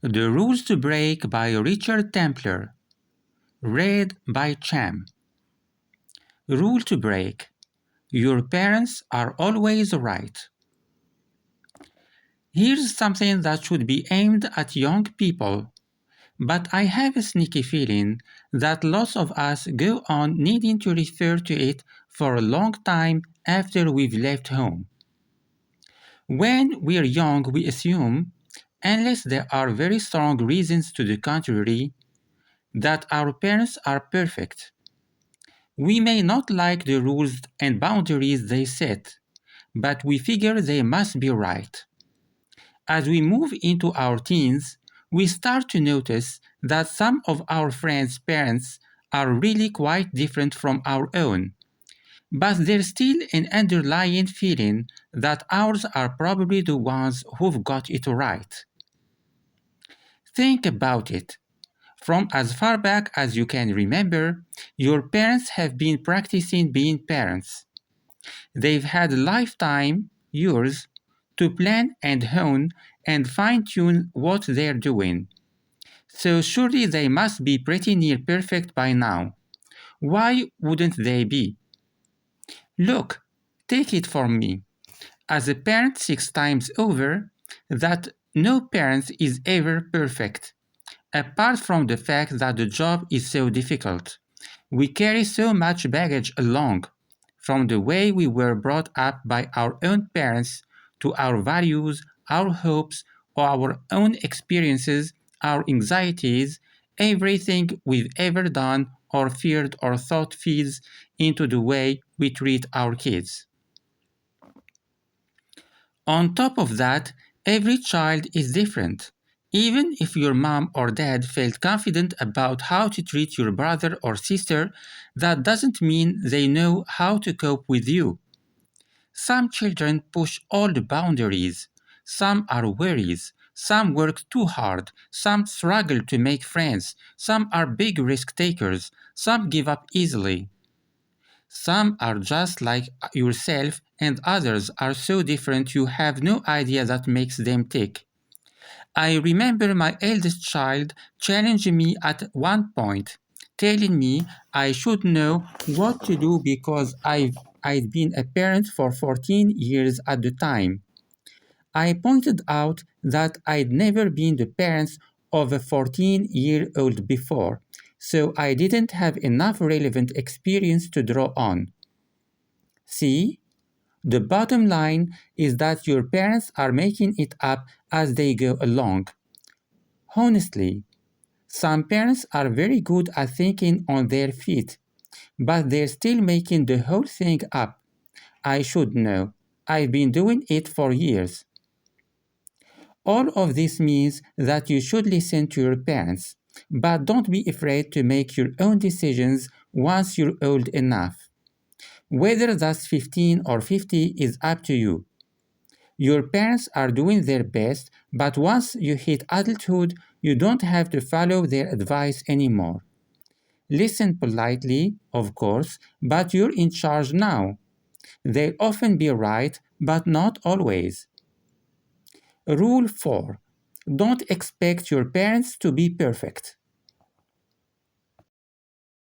The Rules to Break by Richard Templar. Read by Cham. Rule to break. Your parents are always right. Here's something that should be aimed at young people, but I have a sneaky feeling that lots of us go on needing to refer to it for a long time after we've left home. When we're young, we assume, unless there are very strong reasons to the contrary, that our parents are perfect. We may not like the rules and boundaries they set, but we figure they must be right. As we move into our teens, we start to notice that some of our friends' parents are really quite different from our own. But there's still an underlying feeling that ours are probably the ones who've got it right. Think about it. From as far back as you can remember, your parents have been practicing being parents. They've had a lifetime, yours, to plan and hone and fine-tune what they're doing. So surely they must be pretty near perfect by now. Why wouldn't they be? Look, take it from me, as a parent 6 times over, that no parent is ever perfect. Apart from the fact that the job is so difficult, we carry so much baggage along, from the way we were brought up by our own parents to our values, our hopes, or our own experiences, our anxieties, everything we've ever done or feared or thought feeds into the way we treat our kids. On top of that, every child is different. Even if your mom or dad felt confident about how to treat your brother or sister, that doesn't mean they know how to cope with you. Some children push all the boundaries. Some are worries. Some work too hard. Some struggle to make friends. Some are big risk takers. Some give up easily. Some are just like yourself, and others are so different you have no idea that makes them tick. I remember my eldest child challenging me at one point, telling me I should know what to do because I'd been a parent for 14 years at the time. I pointed out that I'd never been the parent of a 14-year-old before, so I didn't have enough relevant experience to draw on. See? The bottom line is that your parents are making it up as they go along. Honestly, some parents are very good at thinking on their feet, but they're still making the whole thing up. I should know. I've been doing it for years. All of this means that you should listen to your parents, but don't be afraid to make your own decisions once you're old enough. Whether that's 15 or 50 is up to you. Your parents are doing their best, but once you hit adulthood, you don't have to follow their advice anymore. Listen politely, of course, but you're in charge now. They'll often be right, but not always. Rule 4. Don't expect your parents to be perfect.